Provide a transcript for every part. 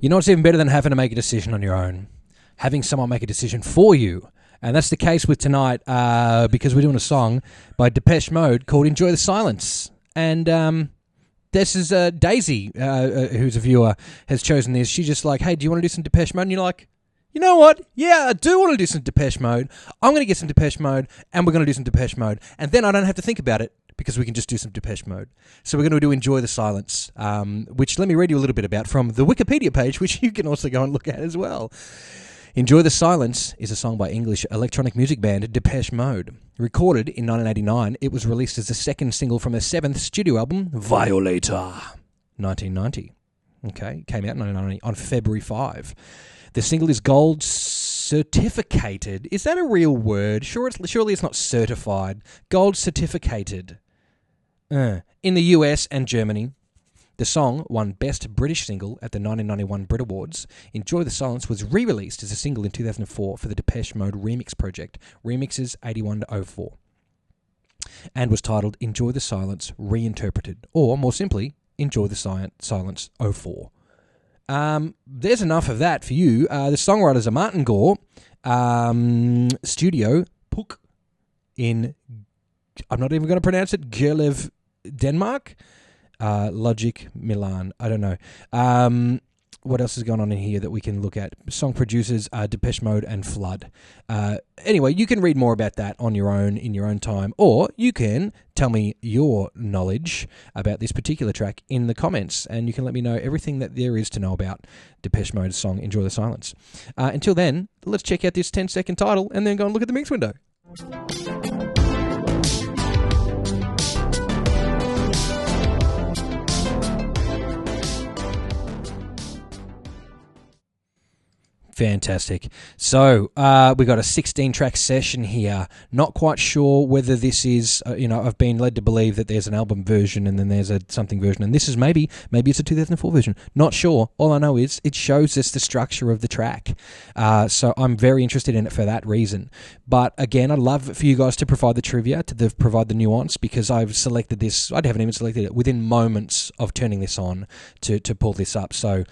You know what's even better than having to make a decision on your own? Having someone make a decision for you. And that's the case with tonight because we're doing a song by Depeche Mode called Enjoy the Silence. And this is Daisy, who's a viewer, has chosen this. She's just like, hey, do you want to do some Depeche Mode? And you're like, you know what? Yeah, I do want to do some Depeche Mode. I'm going to get some Depeche Mode, and we're going to do some Depeche Mode. And then I don't have to think about it because we can just do some Depeche Mode. So we're going to do Enjoy the Silence, which let me read you a little bit about from the Wikipedia page, which you can also go and look at as well. Enjoy the Silence is a song by English electronic music band Depeche Mode. Recorded in 1989, it was released as the second single from their seventh studio album, Violator, 1990. Okay, came out in 1990 on February 5. The single is gold certificated. Is that a real word? Surely it's not certified. Gold certificated. In the US and Germany. The song won Best British Single at the 1991 Brit Awards. Enjoy the Silence was re-released as a single in 2004 for the Depeche Mode Remix Project, Remixes 81-04, and was titled Enjoy the Silence Reinterpreted, or more simply, Enjoy the Silence 04. There's enough of that for you. The songwriters are Martin Gore, Studio Puk in, I'm not even going to pronounce it, Gerlev, Denmark. Logic Milan. I don't know. What else is going on in here that we can look at? Song producers are Depeche Mode and Flood. Anyway, you can read more about that on your own in your own time, or you can tell me your knowledge about this particular track in the comments, and you can let me know everything that there is to know about Depeche Mode's song Enjoy the Silence. Until then, let's check out this 10-second title and then go and look at the mix window. Fantastic. So we got a 16-track session here. Not quite sure whether this is, I've been led to believe that there's an album version and then there's a something version, and this is maybe it's a 2004 version. Not sure. All I know is it shows us the structure of the track. So I'm very interested in it for that reason. But again, I'd love for you guys to provide the trivia, to provide the nuance, because I've selected this. I haven't even selected it within moments of turning this on to pull this up. So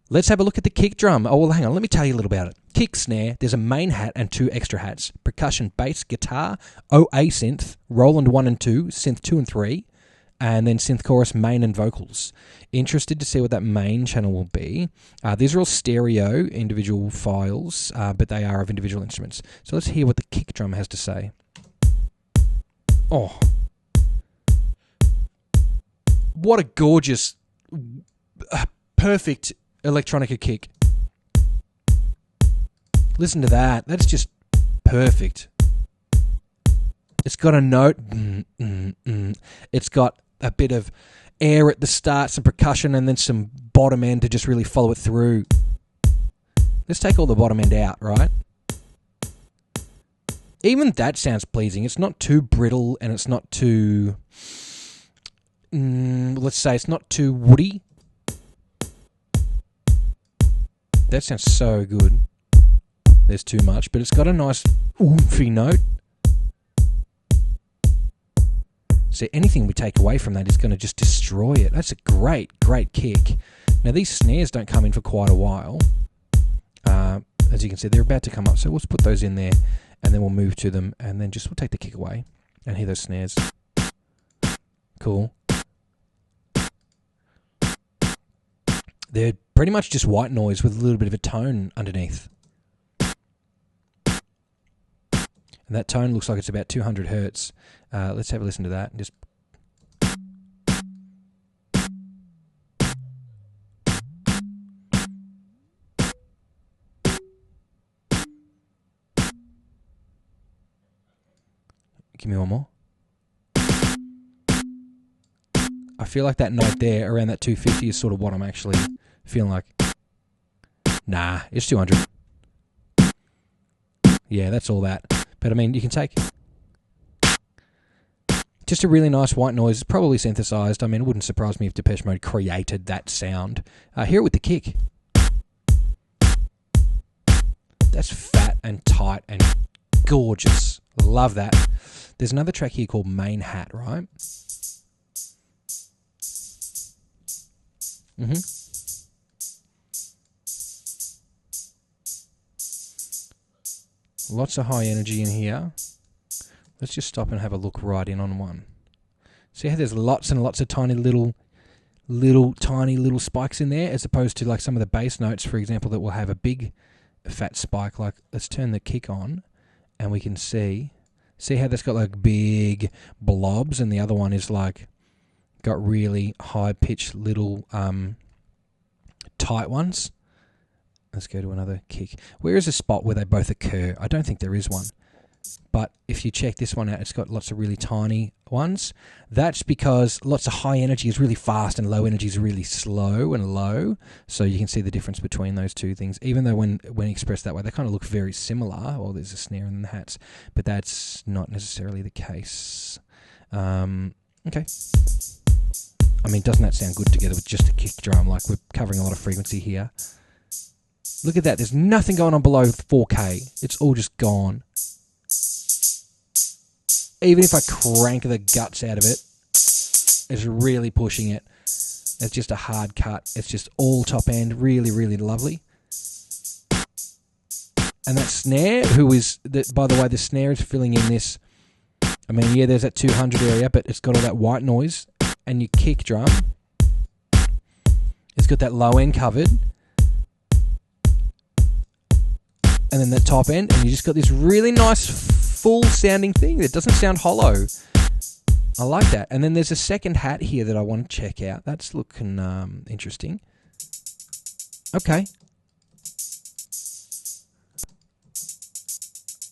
let's have a look at the kick drum. Oh, well, hang on. Let me tell you a little about it. Kick, snare, there's a main hat and two extra hats. Percussion, bass, guitar, OA synth, Roland 1 and 2, synth 2 and 3, and then synth chorus, main and vocals. Interested to see what that main channel will be. These are all stereo individual files, but they are of individual instruments. So let's hear what the kick drum has to say. Oh. What a gorgeous, perfect electronica kick. Listen to that. That's just perfect. It's got a note. It's got a bit of air at the start, some percussion, and then some bottom end to just really follow it through. Let's take all the bottom end out, right? Even that sounds pleasing. It's not too brittle, and it's not too, let's say it's not too woody. That sounds so good. There's too much, but it's got a nice oomphy note. So anything we take away from that is going to just destroy it. That's a great, great kick. Now these snares don't come in for quite a while. As you can see, they're about to come up. So we'll put those in there, and then we'll move to them, and then we'll take the kick away and hear those snares. Cool. They're pretty much just white noise with a little bit of a tone underneath. And that tone looks like it's about 200 hertz. Let's have a listen to that. And just give me one more. I feel like that note there around that 250 is sort of what I'm actually feeling like. Nah, it's 200. Yeah, that's all that. But I mean, you can take just a really nice white noise, probably synthesized. I mean, it wouldn't surprise me if Depeche Mode created that sound. Hear it with the kick. That's fat and tight and gorgeous. Love that. There's another track here called Main Hat, right? Lots of high energy in here. Let's just stop and have a look right in on one. See how there's lots and lots of tiny little spikes in there, as opposed to like some of the bass notes, for example, that will have a big fat spike. Like, let's turn the kick on and we can see how that's got like big blobs, and the other one is like got really high pitched little tight ones. Let's go to another kick. Where is a spot where they both occur? I don't think there is one. But if you check this one out, it's got lots of really tiny ones. That's because lots of high energy is really fast and low energy is really slow and low. So you can see the difference between those two things. Even though when expressed that way, they kind of look very similar. Or there's a snare and the hats. But that's not necessarily the case. Okay. I mean, doesn't that sound good together with just a kick drum? Like, we're covering a lot of frequency here. Look at that. There's nothing going on below 4K. It's all just gone. Even if I crank the guts out of it, it's really pushing it. It's just a hard cut. It's just all top end. Really, really lovely. And that snare, by the way, the snare is filling in this. I mean, yeah, there's that 200 area, but it's got all that white noise. And your kick drum, it's got that low end covered. And then the top end, and you just got this really nice full sounding thing that doesn't sound hollow. I like that. And then there's a second hat here that I want to check out. That's looking interesting. Okay.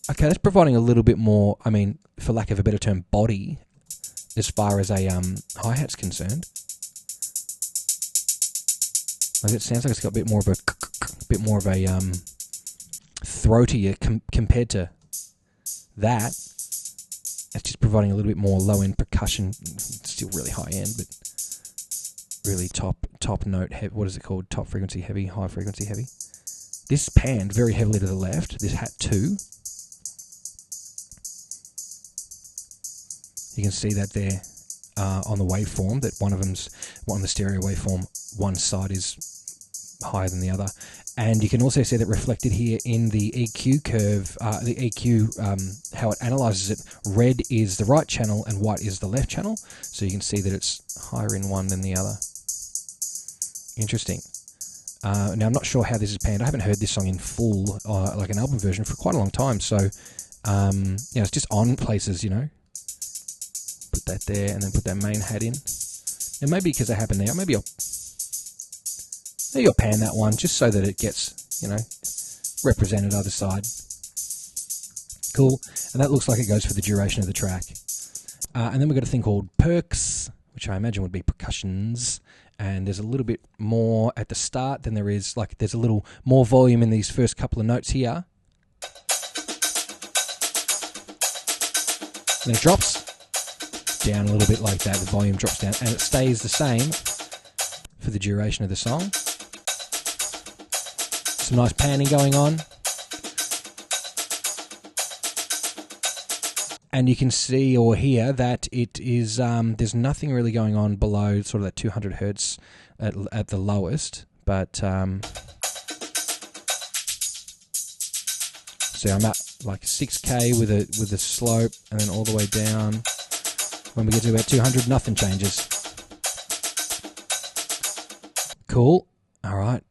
Okay, that's providing a little bit more, I mean, for lack of a better term, body as far as a hi-hat's concerned. Like, it sounds like it's got a bit more of a throatier compared to that. It's just providing a little bit more low-end percussion. It's still really high-end, but really top note heavy. What is it called? Top frequency heavy, high frequency heavy. This panned very heavily to the left. This hat too. You can see that there on the waveform, that one of the stereo waveform, one side is higher than the other. And you can also see that reflected here in the EQ curve, the EQ, how it analyzes it. Red is the right channel and white is the left channel. So you can see that it's higher in one than the other. Interesting. Now, I'm not sure how this is panned. I haven't heard this song in full, like an album version, for quite a long time. So, it's just on places, Put that there and then put that main hat in. And maybe because they happen there, maybe I'll pan that one just so that it gets, represented other side. Cool. And that looks like it goes for the duration of the track. And then we've got a thing called perks, which I imagine would be percussions. And there's a little bit more at the start than there is, like, there's a little more volume in these first couple of notes here. And then it drops down a little bit like that. The volume drops down and it stays the same for the duration of the song. Some nice panning going on. And you can see or hear that it is, there's nothing really going on below sort of that 200 hertz at the lowest. But, so I'm at like 6K with a slope, and then all the way down. When we get to about 200, nothing changes. Cool. All right.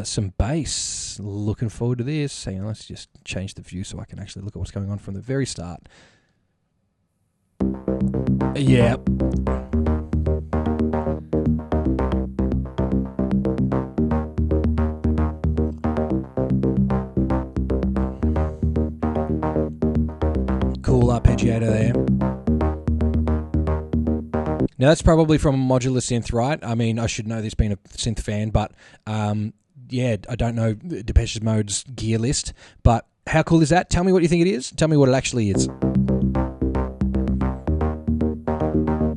Some bass. Looking forward to this. Hang on, let's just change the view so I can actually look at what's going on from the very start. Yeah. Cool arpeggiator there. Now, that's probably from a modular synth, right? I mean, I should know this being a synth fan, but I don't know Depeche Mode's gear list. But how cool is that? Tell me what you think it is. Tell me what it actually is.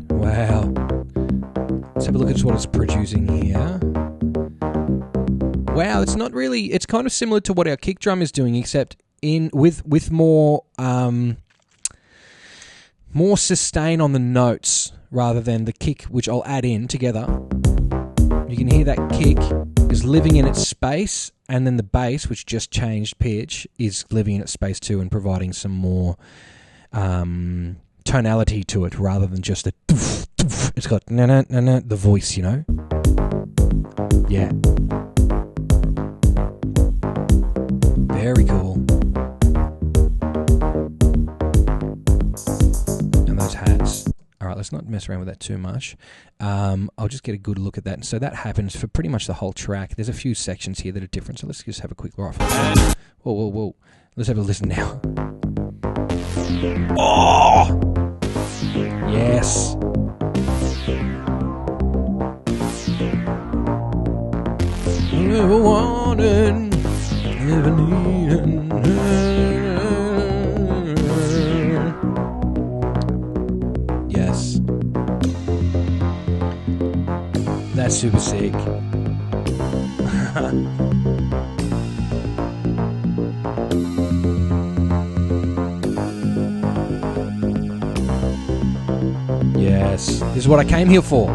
Wow. Let's have a look at what it's producing here. Wow, it's not really... It's kind of similar to what our kick drum is doing, except with more sustain on the notes rather than the kick, which I'll add in together. You can hear that kick is living in its space, And then the bass, which just changed pitch, is living in its space too and providing some more tonality to it rather than just a doof, doof. It's got the voice, you know? Yeah. Very cool. And those hats. All right, let's not mess around with that too much. I'll just get a good look at that. And so that happens for pretty much the whole track. There's a few sections here that are different, so let's just have a quick rifle. Whoa, whoa, whoa. Let's have a listen now. Oh! Yes. Never wanted, never needed. Yes. That's super sick. Yes. This is what I came here for.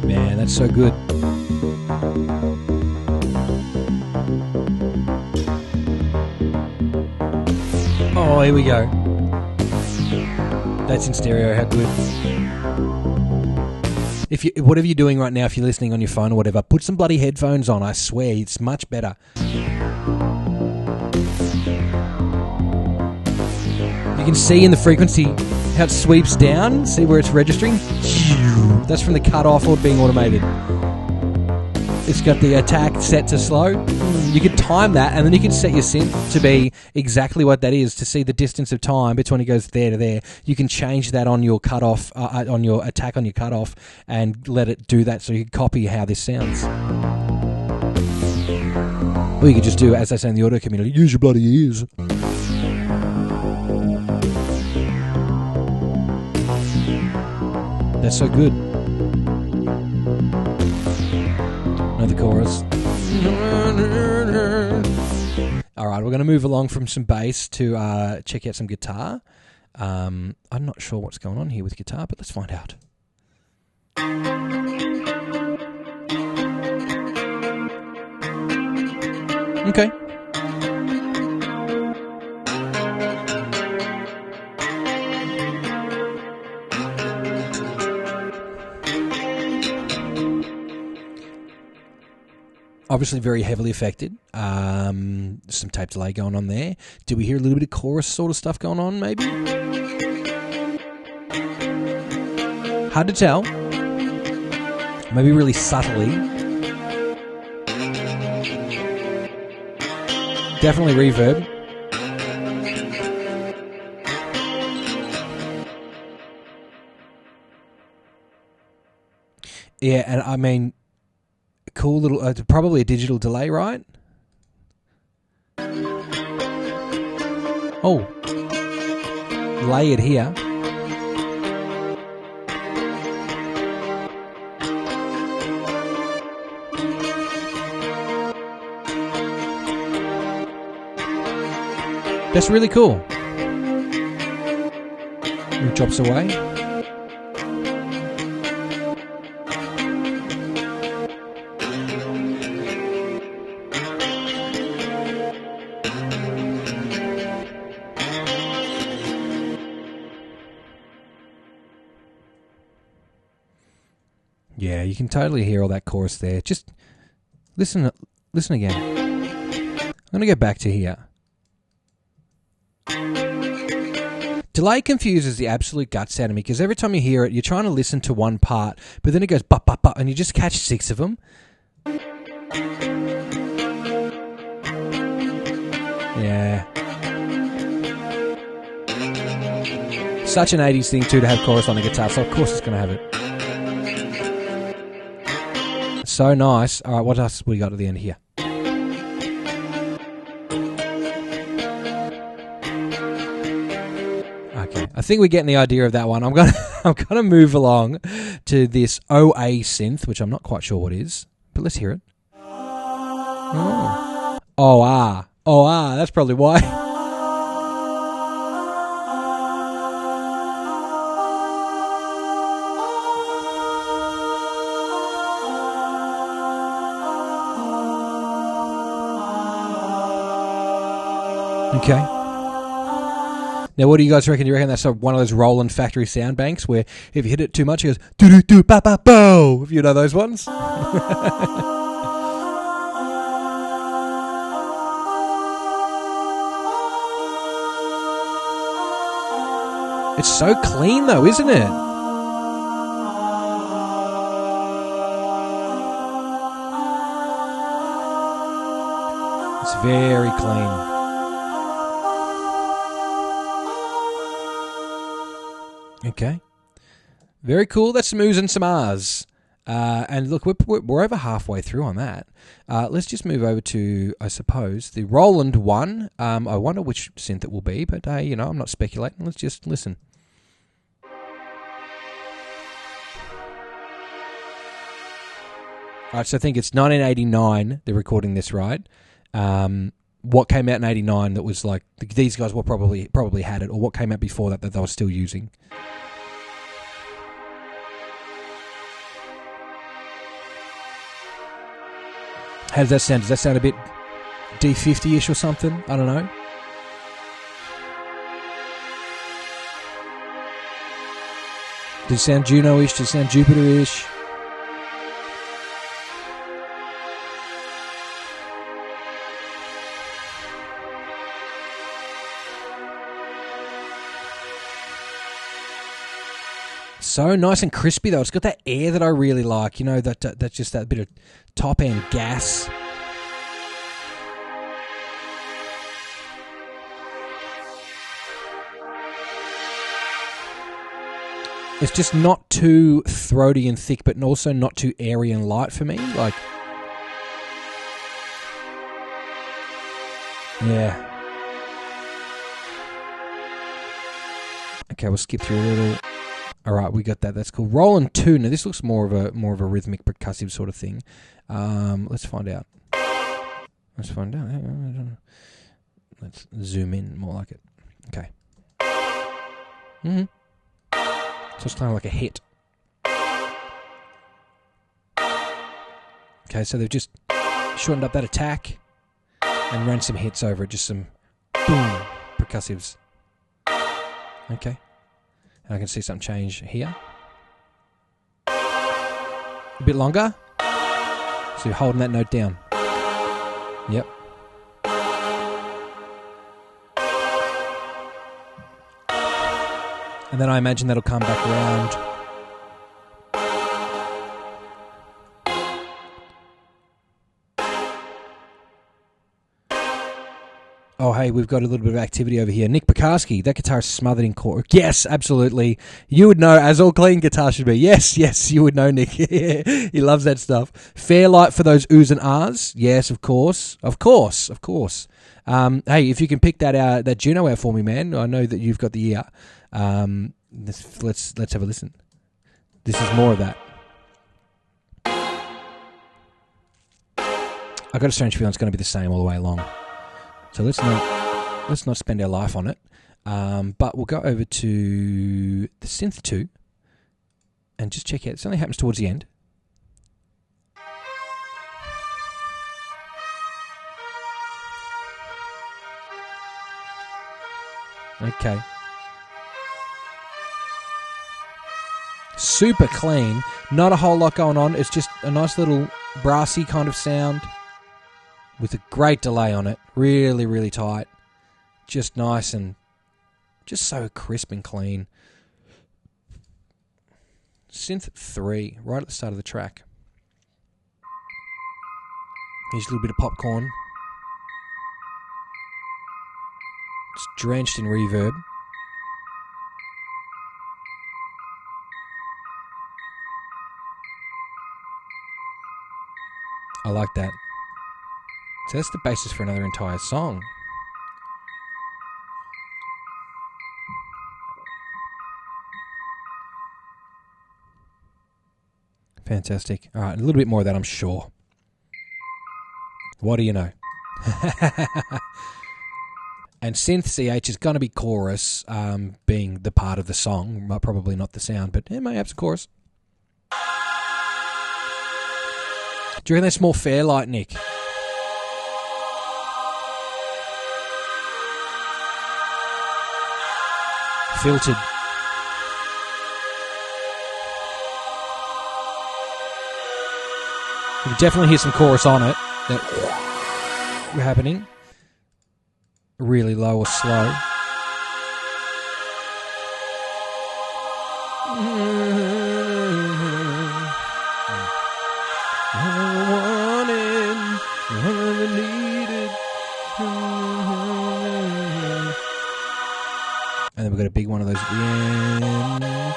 Man, that's so good. Oh, here we go. That's in stereo, how good. If you, whatever you're doing right now, if you're listening on your phone or whatever, put some bloody headphones on, I swear, it's much better. You can see in the frequency how it sweeps down, see where it's registering? That's from the cut-off or being automated. It's got the attack set to slow. You can time that, and then you can set your synth to be exactly what that is, to see the distance of time between it goes there to there. You can change that on your cutoff, on your attack on your cutoff, and let it do that so you can copy how this sounds. Or you could just do, as they say in the audio community, use your bloody ears. That's so good. Another chorus. Alright, we're going to move along from some bass to check out some guitar. I'm not sure what's going on here with guitar, but let's find out. Okay. Obviously very heavily affected. Some tape delay going on there. Did we hear a little bit of chorus sort of stuff going on, maybe? Hard to tell. Maybe really subtly. Definitely reverb. Yeah, and I mean, cool little, probably a digital delay, right? Oh, layered here. That's really cool. It drops away. Yeah, you can totally hear all that chorus there. Just listen again. I'm going to go back to here. Delay confuses the absolute guts out of me because every time you hear it, you're trying to listen to one part, but then it goes bop, bop, bop, and you just catch 6 of them. Yeah. Such an 80s thing too to have chorus on the guitar, so of course it's going to have it. So nice. All right, what else we got at the end here? Okay, I think we're getting the idea of that one. I'm gonna move along to this OA synth, which I'm not quite sure what is, but let's hear it. Oh, that's probably why. Okay. Now, what do you guys reckon? Do you reckon that's one of those Roland factory sound banks where if you hit it too much, it goes do ba ba bo? If you know those ones. It's so clean, though, isn't it? It's very clean. Okay. Very cool. That's some oohs and some ahs. And look, we're over halfway through on that. Let's just move over to, I suppose, the Roland one. I wonder which synth it will be, but hey, I'm not speculating. Let's just listen. All right, so I think it's 1989. They're recording this, right? What came out in 89 that was like these guys were probably had it, or what came out before that they were still using? How does that sound? Does that sound a bit D50-ish or something? I don't know. Does it sound Juno-ish? Does it sound Jupiter-ish? So nice and crispy though. It's got that air that I really like. That's just that bit of top end gas. It's just not too throaty and thick, but also not too airy and light for me. Like, yeah. Okay, we'll skip through a little. All right, we got that. That's cool. Roland 2. Now this looks more of a rhythmic percussive sort of thing. Let's find out. Let's zoom in more like it. Okay. So it's kind of like a hit. Okay, so they've just shortened up that attack and ran some hits over it. Just some boom percussives. Okay. And I can see something change here. A bit longer. So you're holding that note down. Yep. And then I imagine that'll come back around. Oh, hey, we've got a little bit of activity over here. Nick Pekarski, that guitar is smothered in chord. Yes, absolutely. You would know, as all clean guitar should be. Yes, you would know, Nick. He loves that stuff. Fairlight for those oohs and ahs. Yes, of course. Hey, if you can pick that Juno out for me, man. I know that you've got the ear. Let's have a listen. This is more of that. I've got a strange feeling it's going to be the same all the way along. So let's not spend our life on it. But we'll go over to the Synth 2 and just check out. It only happens towards the end. Okay. Super clean. Not a whole lot going on. It's just a nice little brassy kind of sound with a great delay on it. Really, really tight. Just nice and just so crisp and clean. Synth 3, right at the start of the track. Here's a little bit of popcorn. It's drenched in reverb. I like that. So that's the basis for another entire song. Fantastic. All right, a little bit more of that, I'm sure. What do you know? And Synth CH is going to be chorus, being the part of the song, probably not the sound, but it may have some chorus. Do you reckon that's more Fairlight, Nick? filtered. You can definitely hear some chorus on it that happening. Really low or slow. And then we've got a big one of those at the end,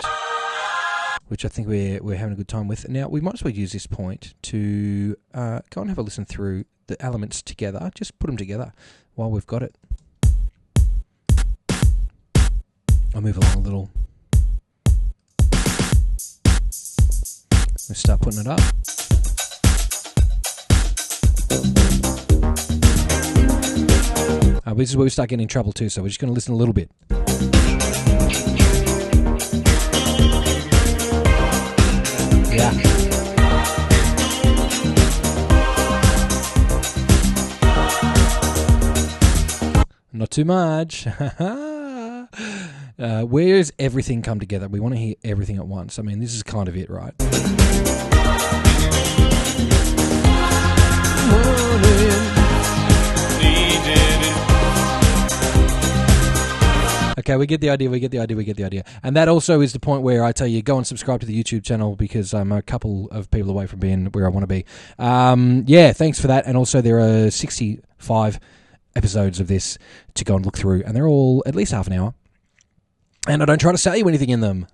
which I think we're having a good time with. Now, we might as well use this point to go and have a listen through the elements together. Just put them together while we've got it. I'll move along a little. Let's start putting it up. This is where we start getting in trouble too, so we're just going to listen a little bit. Yeah. Not too much. Where does everything come together? We want to hear everything at once. I mean, this is kind of it, right? Okay, we get the idea. And that also is the point where I tell you, go and subscribe to the YouTube channel because I'm a couple of people away from being where I want to be. Yeah, thanks for that. And also there are 65 episodes of this to go and look through, and they're all at least half an hour. And I don't try to sell you anything in them.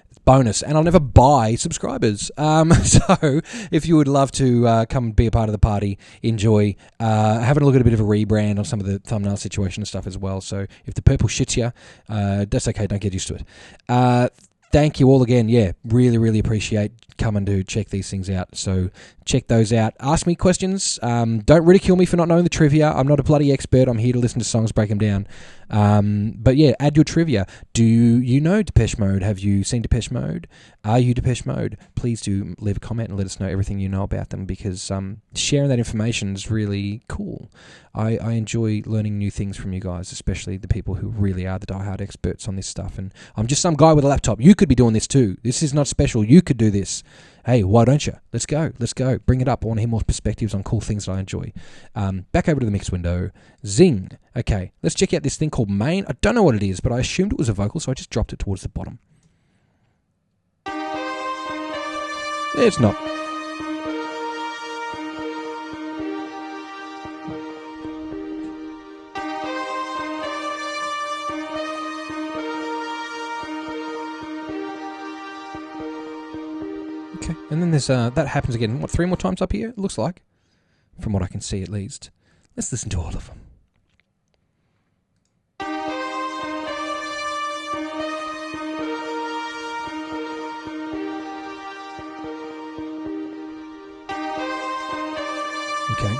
It's bonus. And I'll never buy subscribers. So if you would love to come and be a part of the party, enjoy having a look at a bit of a rebrand on some of the thumbnail situation and stuff as well. So if the purple shits you, that's okay. Don't get used to it. Thank you all again. Yeah, really, really appreciate coming to check these things out. So check those out. Ask me questions. Don't ridicule me for not knowing the trivia. I'm not a bloody expert. I'm here to listen to songs, break them down. But yeah, add your trivia. Do you know Depeche Mode? Have you seen Depeche Mode? Are you Depeche Mode? Please do leave a comment and let us know everything you know about them, because sharing that information is really cool. I enjoy learning new things from you guys, especially the people who really are the diehard experts on this stuff. And I'm just some guy with a laptop. You could be doing this too. This is not special. You could do this. Hey, why don't you? Let's go. Bring it up. I want to hear more perspectives on cool things that I enjoy. Back over to the mix window. Zing. Okay, let's check out this thing called Main. I don't know what it is, but I assumed it was a vocal, so I just dropped it towards the bottom. It's not. Okay, and then there's that happens again. What, 3 more times up here? It looks like, from what I can see at least. Let's listen to all of them. Okay.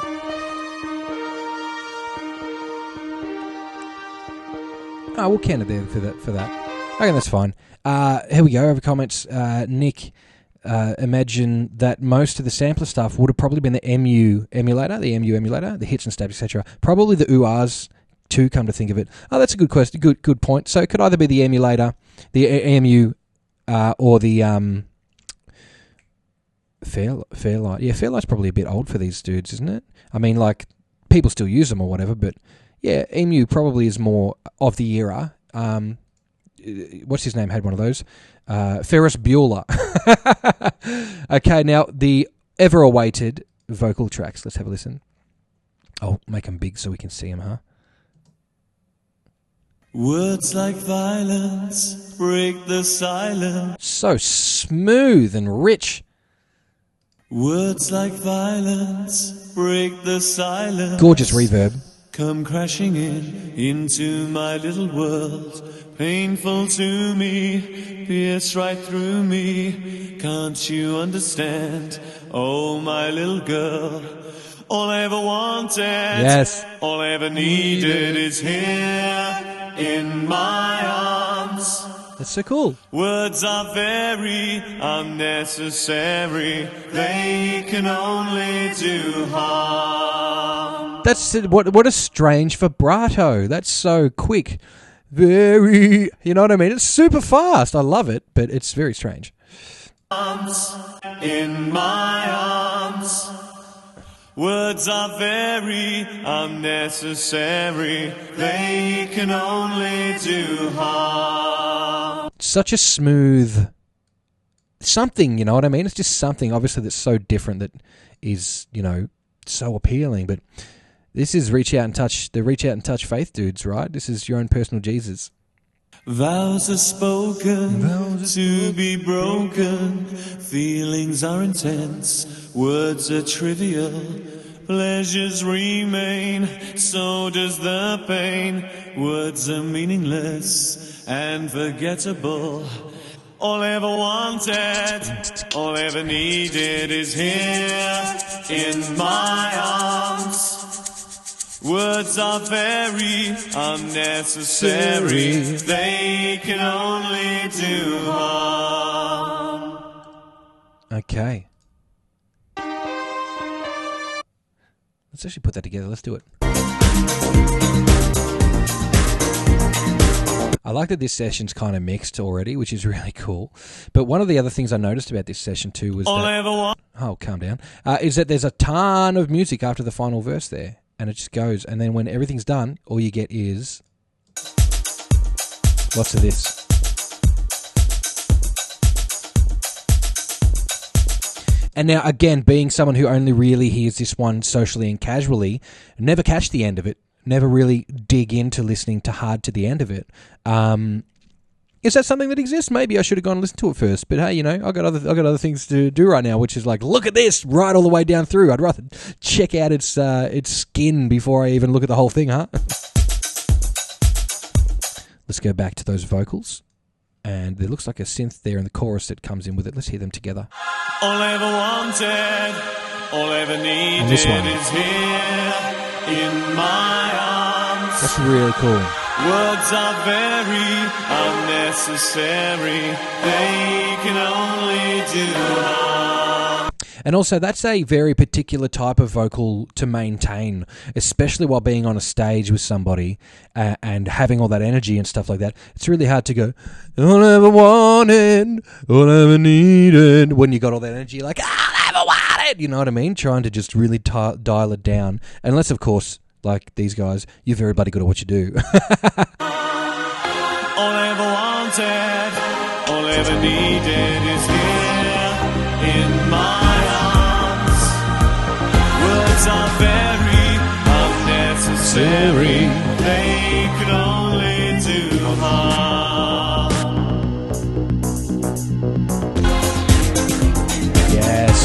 Oh, we'll count it there for that. Okay, that's fine. Here we go. Over comments. Nick, imagine that most of the sampler stuff would have probably been the MU emulator, the hits and stabs, etc. Probably the URs too, come to think of it. Oh, that's a good question. Good point. So it could either be the emulator, the EMU, or the Fairlight. Yeah, Fairlight's probably a bit old for these dudes, isn't it? I mean, like, people still use them or whatever, but yeah, EMU probably is more of the era. What's his name had one of those? Ferris Bueller. Okay, now the ever-awaited vocal tracks. Let's have a listen. I'll make them big so we can see them, huh? Words like violence break the silence. So smooth and rich. Words like violence break the silence. Gorgeous reverb. Come crashing into my little world. Painful to me, pierce right through me. Can't you understand? Oh, my little girl. All I ever wanted, yes, all I ever needed is here in my arms. That's so cool. Words are very unnecessary. They can only do harm. That's what a strange vibrato. That's so quick. very, you know what I mean? It's super fast. I love it, but it's very strange. In my arms, words are very unnecessary. They can only do harm. Such a smooth something, you know what I mean? It's just something, obviously, that's so different that is, you know, so appealing. But this is Reach Out and Touch, the Reach Out and Touch Faith dudes, right? This is your own personal Jesus. Vows are spoken, to be broken. Feelings are intense, words are trivial. Pleasures remain, so does the pain. Words are meaningless and forgettable. All I ever wanted, all I ever needed is here in my arms. Words are very unnecessary. They can only do harm. Okay. Let's actually put that together. Let's do it. I like that this session's kind of mixed already, which is really cool. But one of the other things I noticed about this session too was oh, calm down. Is that there's a ton of music after the final verse there. And it just goes. And then when everything's done, all you get is lots of this. And now, again, being someone who only really hears this one socially and casually, never catch the end of it, never really dig into listening to hard to the end of it. Is that something that exists? Maybe I should have gone and listened to it first. But hey, you know, I got other things to do right now, which is like, look at this right all the way down through. I'd rather check out its skin before I even look at the whole thing, huh? Let's go back to those vocals. And there looks like a synth there in the chorus that comes in with it. Let's hear them together. All I ever wanted, all I ever needed is here in my arms. That's really cool. Words are very unnecessary. They can only do harm. And also, that's a very particular type of vocal to maintain, especially while being on a stage with somebody and having all that energy and stuff like that. It's really hard to go, all I ever wanted, all I ever needed, when you got all that energy, like, all I ever wanted, you know what I mean? Trying to just really dial it down. Unless, of course, like these guys, you're very bloody good at what you do. All I ever wanted, all I ever needed is here in my arms. Words are very unnecessary. They could only do harm. Yes.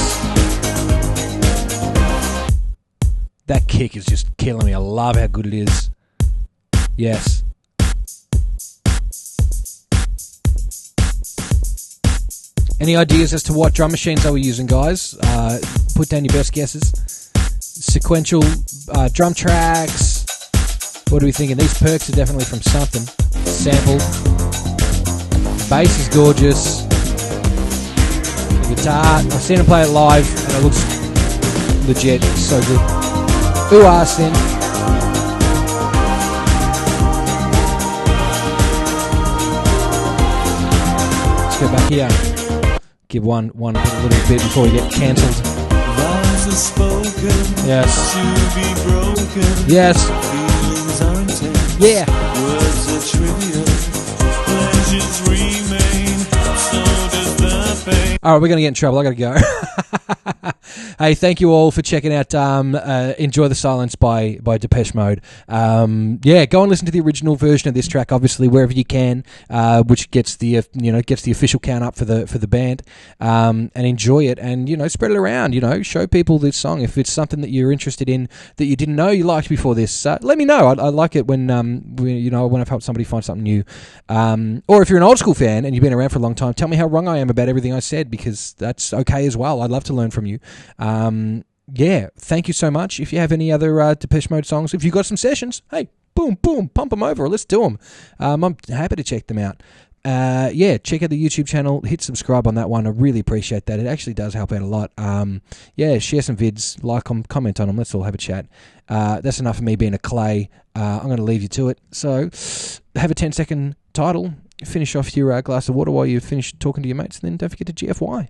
That kick is just killing me. I love how good it is. Yes. Any ideas as to what drum machines they were using, guys? Put down your best guesses. Sequential drum tracks. What are we thinking? These perks are definitely from something. Sample. Bass is gorgeous. The guitar, I've seen him play it live and it looks legit. It's so good. Ooh, Austin. Let's go back here. Give one a little bit before we get cancelled. Vows are spoken, yes. to be broken. Yes. Feelings are intense. Yeah. Words are trivial. Pleasures remain. So does the pain. All right, we're going to get in trouble. I got to go. Hey, thank you all for checking out Enjoy the Silence by Depeche Mode. Yeah, go and listen to the original version of this track, obviously, wherever you can, which gets the official count up for the band, and enjoy it, and spread it around. Show people this song if it's something that you're interested in that you didn't know you liked before this. Let me know. I like it when I've helped somebody find something new, or if you're an old school fan and you've been around for a long time, tell me how wrong I am about everything I said, because that's okay as well. I'd love to learn from you. Yeah, thank you so much. If you have any other Depeche Mode songs, if you've got some sessions, hey, boom, boom, pump them over. Let's do them. I'm happy to check them out. yeah, check out the YouTube channel. Hit subscribe on that one. I really appreciate that. It actually does help out a lot. Yeah, share some vids, like them, comment on them. Let's all have a chat. That's enough of me being a clay. I'm going to leave you to it. So have a 10-second title. Finish off your glass of water while you finish talking to your mates. And then don't forget to GFY.